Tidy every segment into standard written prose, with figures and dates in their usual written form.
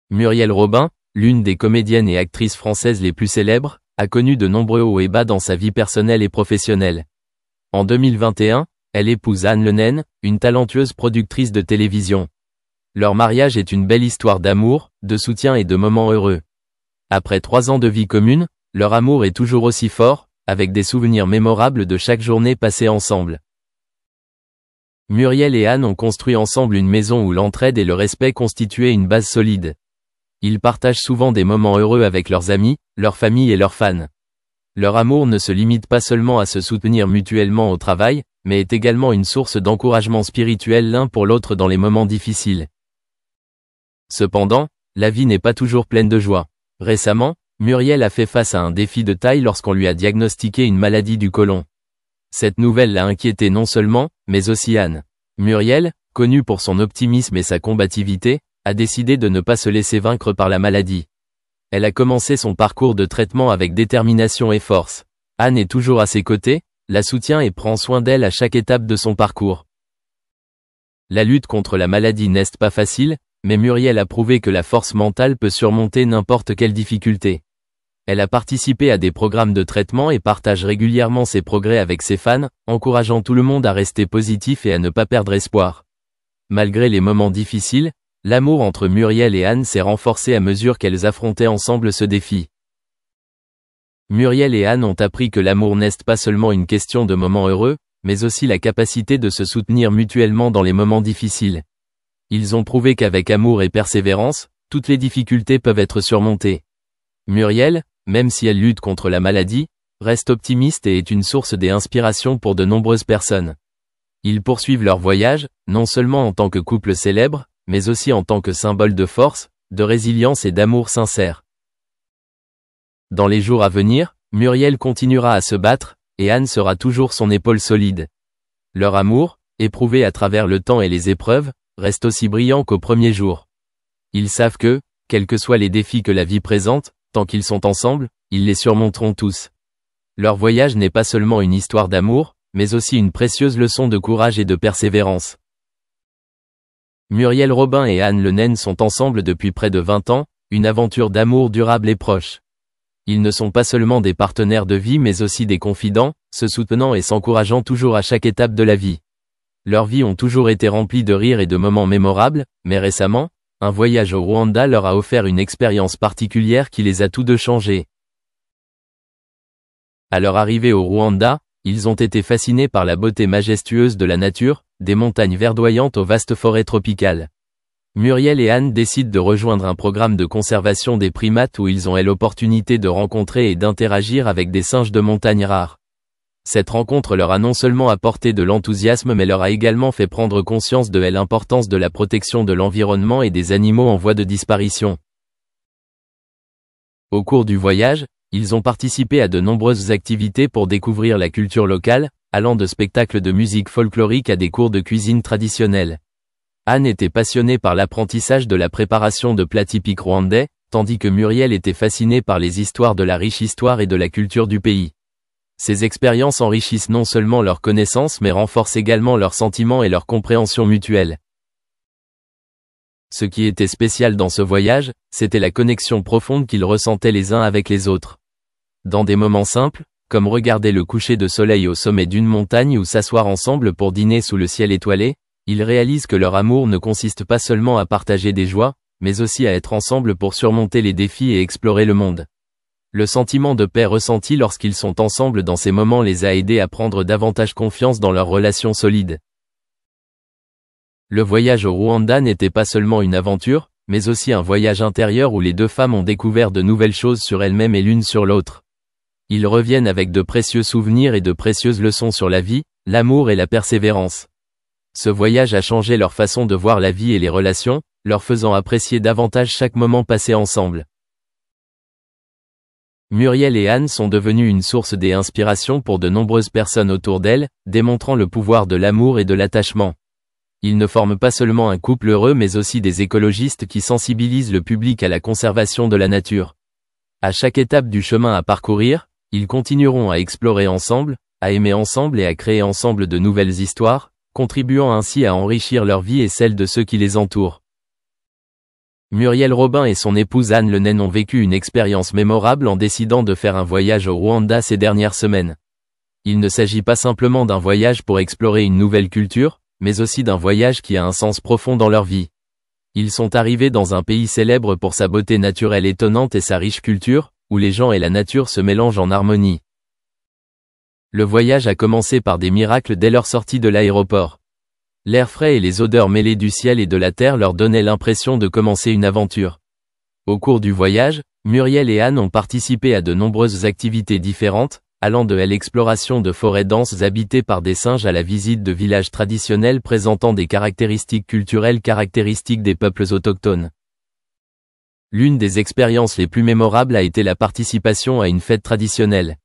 Muriel Robin, l'une des comédiennes et actrices françaises les plus célèbres, a connu de nombreux hauts et bas dans sa vie personnelle et professionnelle. En 2021, elle épouse Anne Le Naine, une talentueuse productrice de télévision. Leur mariage est une belle histoire d'amour, de soutien et de moments heureux. Après 3 ans de vie commune, leur amour est toujours aussi fort, avec des souvenirs mémorables de chaque journée passée ensemble. Muriel et Anne ont construit ensemble une maison où l'entraide et le respect constituaient une base solide. Ils partagent souvent des moments heureux avec leurs amis, leur famille et leurs fans. Leur amour ne se limite pas seulement à se soutenir mutuellement au travail, mais est également une source d'encouragement spirituel l'un pour l'autre dans les moments difficiles. Cependant, la vie n'est pas toujours pleine de joie. Récemment, Muriel a fait face à un défi de taille lorsqu'on lui a diagnostiqué une maladie du côlon. Cette nouvelle l'a inquiété non seulement, mais aussi Anne. Muriel, connue pour son optimisme et sa combativité, a décidé de ne pas se laisser vaincre par la maladie. Elle a commencé son parcours de traitement avec détermination et force. Anne est toujours à ses côtés, la soutient et prend soin d'elle à chaque étape de son parcours. La lutte contre la maladie n'est pas facile, mais Muriel a prouvé que la force mentale peut surmonter n'importe quelle difficulté. Elle a participé à des programmes de traitement et partage régulièrement ses progrès avec ses fans, encourageant tout le monde à rester positif et à ne pas perdre espoir. Malgré les moments difficiles, l'amour entre Muriel et Anne s'est renforcé à mesure qu'elles affrontaient ensemble ce défi. Muriel et Anne ont appris que l'amour n'est pas seulement une question de moments heureux, mais aussi la capacité de se soutenir mutuellement dans les moments difficiles. Ils ont prouvé qu'avec amour et persévérance, toutes les difficultés peuvent être surmontées. Muriel, même si elle lutte contre la maladie, reste optimiste et est une source d'inspiration pour de nombreuses personnes. Ils poursuivent leur voyage, non seulement en tant que couple célèbre, mais aussi en tant que symbole de force, de résilience et d'amour sincère. Dans les jours à venir, Muriel continuera à se battre, et Anne sera toujours son épaule solide. Leur amour, éprouvé à travers le temps et les épreuves, reste aussi brillant qu'au premier jour. Ils savent que, quels que soient les défis que la vie présente, tant qu'ils sont ensemble, ils les surmonteront tous. Leur voyage n'est pas seulement une histoire d'amour, mais aussi une précieuse leçon de courage et de persévérance. Muriel Robin et Anne Le Naine sont ensemble depuis près de 20 ans, une aventure d'amour durable et proche. Ils ne sont pas seulement des partenaires de vie mais aussi des confidents, se soutenant et s'encourageant toujours à chaque étape de la vie. Leurs vies ont toujours été remplies de rires et de moments mémorables, mais récemment, un voyage au Rwanda leur a offert une expérience particulière qui les a tous deux changés. À leur arrivée au Rwanda, ils ont été fascinés par la beauté majestueuse de la nature, des montagnes verdoyantes aux vastes forêts tropicales. Muriel et Anne décident de rejoindre un programme de conservation des primates où ils ont l'opportunité de rencontrer et d'interagir avec des singes de montagne rares. Cette rencontre leur a non seulement apporté de l'enthousiasme mais leur a également fait prendre conscience de l'importance de la protection de l'environnement et des animaux en voie de disparition. Au cours du voyage, ils ont participé à de nombreuses activités pour découvrir la culture locale, allant de spectacles de musique folklorique à des cours de cuisine traditionnelle. Anne était passionnée par l'apprentissage de la préparation de plats typiques rwandais, tandis que Muriel était fascinée par les histoires de la riche histoire et de la culture du pays. Ces expériences enrichissent non seulement leurs connaissances mais renforcent également leurs sentiments et leur compréhension mutuelle. Ce qui était spécial dans ce voyage, c'était la connexion profonde qu'ils ressentaient les uns avec les autres. Dans des moments simples, comme regarder le coucher de soleil au sommet d'une montagne ou s'asseoir ensemble pour dîner sous le ciel étoilé, ils réalisent que leur amour ne consiste pas seulement à partager des joies, mais aussi à être ensemble pour surmonter les défis et explorer le monde. Le sentiment de paix ressenti lorsqu'ils sont ensemble dans ces moments les a aidés à prendre davantage confiance dans leur relation solide. Le voyage au Rwanda n'était pas seulement une aventure, mais aussi un voyage intérieur où les deux femmes ont découvert de nouvelles choses sur elles-mêmes et l'une sur l'autre. Ils reviennent avec de précieux souvenirs et de précieuses leçons sur la vie, l'amour et la persévérance. Ce voyage a changé leur façon de voir la vie et les relations, leur faisant apprécier davantage chaque moment passé ensemble. Muriel et Anne sont devenues une source d'inspiration pour de nombreuses personnes autour d'elles, démontrant le pouvoir de l'amour et de l'attachement. Ils ne forment pas seulement un couple heureux mais aussi des écologistes qui sensibilisent le public à la conservation de la nature. À chaque étape du chemin à parcourir, ils continueront à explorer ensemble, à aimer ensemble et à créer ensemble de nouvelles histoires, contribuant ainsi à enrichir leur vie et celle de ceux qui les entourent. Muriel Robin et son épouse Anne Le Naine ont vécu une expérience mémorable en décidant de faire un voyage au Rwanda ces dernières semaines. Il ne s'agit pas simplement d'un voyage pour explorer une nouvelle culture, mais aussi d'un voyage qui a un sens profond dans leur vie. Ils sont arrivés dans un pays célèbre pour sa beauté naturelle étonnante et sa riche culture, où les gens et la nature se mélangent en harmonie. Le voyage a commencé par des miracles dès leur sortie de l'aéroport. L'air frais et les odeurs mêlées du ciel et de la terre leur donnaient l'impression de commencer une aventure. Au cours du voyage, Muriel et Anne ont participé à de nombreuses activités différentes, allant de l'exploration de forêts denses habitées par des singes à la visite de villages traditionnels présentant des caractéristiques culturelles caractéristiques des peuples autochtones. L'une des expériences les plus mémorables a été la participation à une fête traditionnelle.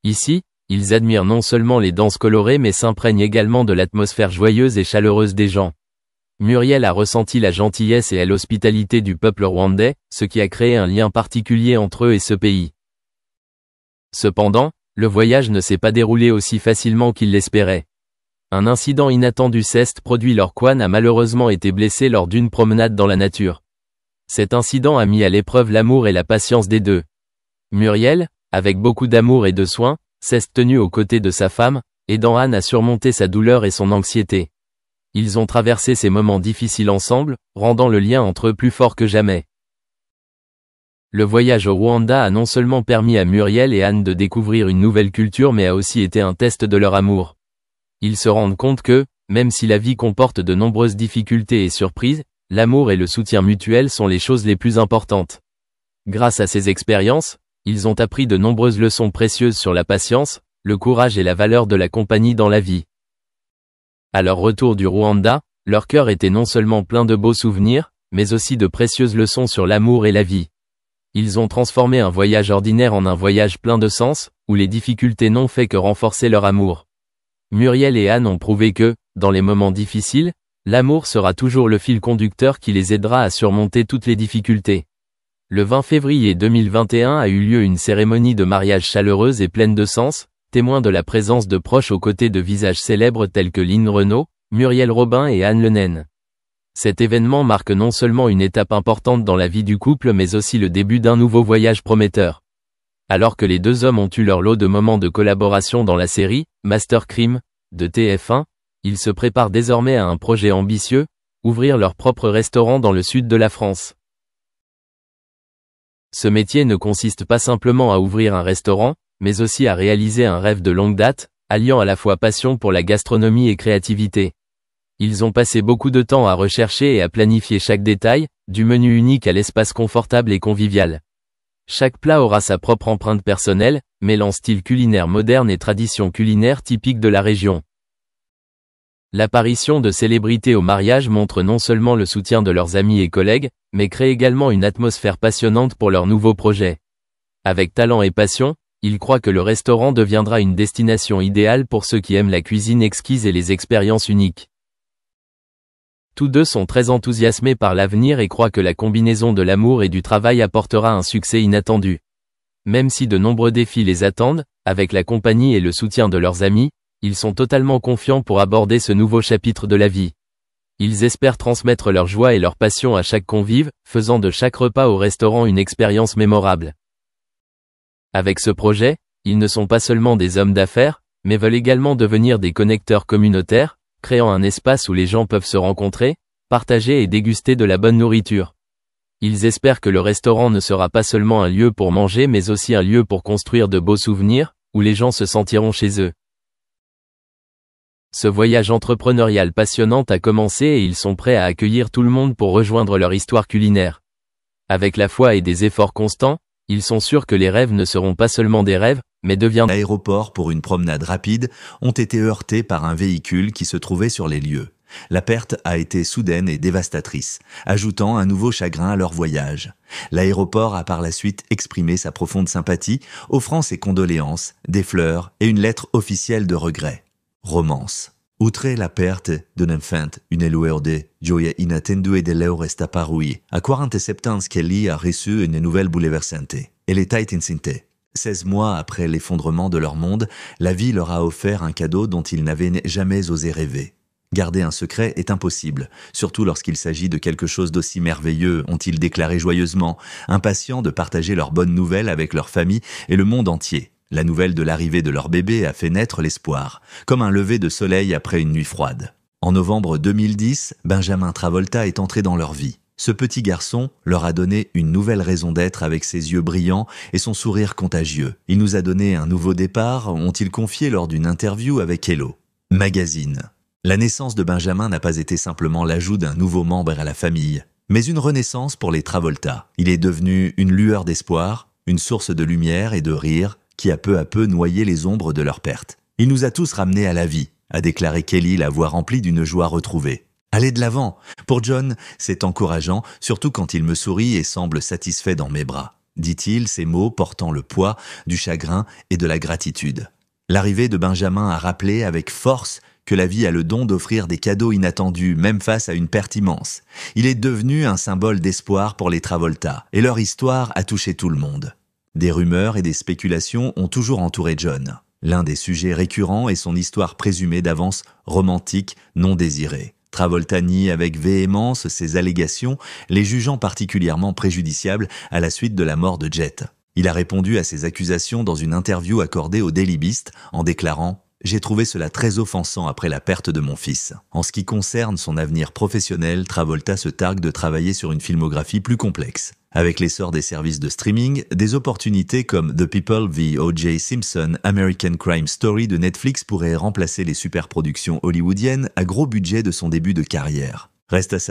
Ici, ils admirent non seulement les danses colorées mais s'imprègnent également de l'atmosphère joyeuse et chaleureuse des gens. Muriel a ressenti la gentillesse et l'hospitalité du peuple rwandais, ce qui a créé un lien particulier entre eux et ce pays. Cependant, le voyage ne s'est pas déroulé aussi facilement qu'ils l'espéraient. Un incident inattendu s'est produit lorsqu'Anne a malheureusement été blessée lors d'une promenade dans la nature. Cet incident a mis à l'épreuve l'amour et la patience des deux. Muriel, avec beaucoup d'amour et de soin, s'est tenue aux côtés de sa femme, aidant Anne à surmonter sa douleur et son anxiété. Ils ont traversé ces moments difficiles ensemble, rendant le lien entre eux plus fort que jamais. Le voyage au Rwanda a non seulement permis à Muriel et Anne de découvrir une nouvelle culture mais a aussi été un test de leur amour. Ils se rendent compte que, même si la vie comporte de nombreuses difficultés et surprises, l'amour et le soutien mutuel sont les choses les plus importantes. Grâce à ces expériences, ils ont appris de nombreuses leçons précieuses sur la patience, le courage et la valeur de la compagnie dans la vie. À leur retour du Rwanda, leur cœur était non seulement plein de beaux souvenirs, mais aussi de précieuses leçons sur l'amour et la vie. Ils ont transformé un voyage ordinaire en un voyage plein de sens, où les difficultés n'ont fait que renforcer leur amour. Muriel et Anne ont prouvé que, dans les moments difficiles, l'amour sera toujours le fil conducteur qui les aidera à surmonter toutes les difficultés. Le 20 février 2021 a eu lieu une cérémonie de mariage chaleureuse et pleine de sens, témoin de la présence de proches aux côtés de visages célèbres tels que Lynn Renaud, Muriel Robin et Anne Le Naine. Cet événement marque non seulement une étape importante dans la vie du couple mais aussi le début d'un nouveau voyage prometteur. Alors que les deux hommes ont eu leur lot de moments de collaboration dans la série Master Crime de TF1, ils se préparent désormais à un projet ambitieux, ouvrir leur propre restaurant dans le sud de la France. Ce métier ne consiste pas simplement à ouvrir un restaurant, mais aussi à réaliser un rêve de longue date, alliant à la fois passion pour la gastronomie et créativité. Ils ont passé beaucoup de temps à rechercher et à planifier chaque détail, du menu unique à l'espace confortable et convivial. Chaque plat aura sa propre empreinte personnelle, mêlant style culinaire moderne et tradition culinaire typique de la région. L'apparition de célébrités au mariage montre non seulement le soutien de leurs amis et collègues, mais crée également une atmosphère passionnante pour leur nouveau projet. Avec talent et passion, ils croient que le restaurant deviendra une destination idéale pour ceux qui aiment la cuisine exquise et les expériences uniques. Tous deux sont très enthousiasmés par l'avenir et croient que la combinaison de l'amour et du travail apportera un succès inattendu. Même si de nombreux défis les attendent, avec la compagnie et le soutien de leurs amis, ils sont totalement confiants pour aborder ce nouveau chapitre de la vie. Ils espèrent transmettre leur joie et leur passion à chaque convive, faisant de chaque repas au restaurant une expérience mémorable. Avec ce projet, ils ne sont pas seulement des hommes d'affaires, mais veulent également devenir des connecteurs communautaires, créant un espace où les gens peuvent se rencontrer, partager et déguster de la bonne nourriture. Ils espèrent que le restaurant ne sera pas seulement un lieu pour manger mais aussi un lieu pour construire de beaux souvenirs, où les gens se sentiront chez eux. Ce voyage entrepreneurial passionnant a commencé et ils sont prêts à accueillir tout le monde pour rejoindre leur histoire culinaire. Avec la foi et des efforts constants, ils sont sûrs que les rêves ne seront pas seulement des rêves, mais deviendront... L'aéroport pour une promenade rapide ont été heurtés par un véhicule qui se trouvait sur les lieux. La perte a été soudaine et dévastatrice, ajoutant un nouveau chagrin à leur voyage. L'aéroport a par la suite exprimé sa profonde sympathie, offrant ses condoléances, des fleurs et une lettre officielle de regret. Romance. Outre la perte d'un enfant, une lueur gioia inattendue de leur est apparue. À 47 ans, Kelly a reçu une nouvelle bouleversante. Elle était enceinte. 16 mois après l'effondrement de leur monde, la vie leur a offert un cadeau dont ils n'avaient jamais osé rêver. Garder un secret est impossible, surtout lorsqu'il s'agit de quelque chose d'aussi merveilleux, ont-ils déclaré joyeusement, impatients de partager leurs bonnes nouvelles avec leur famille et le monde entier. La nouvelle de l'arrivée de leur bébé a fait naître l'espoir, comme un lever de soleil après une nuit froide. En novembre 2010, Benjamin Travolta est entré dans leur vie. Ce petit garçon leur a donné une nouvelle raison d'être avec ses yeux brillants et son sourire contagieux. Il nous a donné un nouveau départ, ont-ils confié lors d'une interview avec Hello Magazine. La naissance de Benjamin n'a pas été simplement l'ajout d'un nouveau membre à la famille, mais une renaissance pour les Travolta. Il est devenu une lueur d'espoir, une source de lumière et de rire qui a peu à peu noyé les ombres de leur perte. Il nous a tous ramenés à la vie, a déclaré Kelly, la voix remplie d'une joie retrouvée. Allez de l'avant. Pour John, c'est encourageant, surtout quand il me sourit et semble satisfait dans mes bras, dit-il, ces mots portant le poids du chagrin et de la gratitude. L'arrivée de Benjamin a rappelé avec force que la vie a le don d'offrir des cadeaux inattendus, même face à une perte immense. Il est devenu un symbole d'espoir pour les Travolta, et leur histoire a touché tout le monde. Des rumeurs et des spéculations ont toujours entouré John. L'un des sujets récurrents est son histoire présumée d'avance romantique, non désirée. Travolta nie avec véhémence ces allégations, les jugeant particulièrement préjudiciables à la suite de la mort de Jet. Il a répondu à ces accusations dans une interview accordée au Daily Beast en déclarant « J'ai trouvé cela très offensant après la perte de mon fils ». En ce qui concerne son avenir professionnel, Travolta se targue de travailler sur une filmographie plus complexe. Avec l'essor des services de streaming, des opportunités comme The People v. O.J. Simpson, American Crime Story de Netflix pourraient remplacer les superproductions hollywoodiennes à gros budget de son début de carrière. Reste à savoir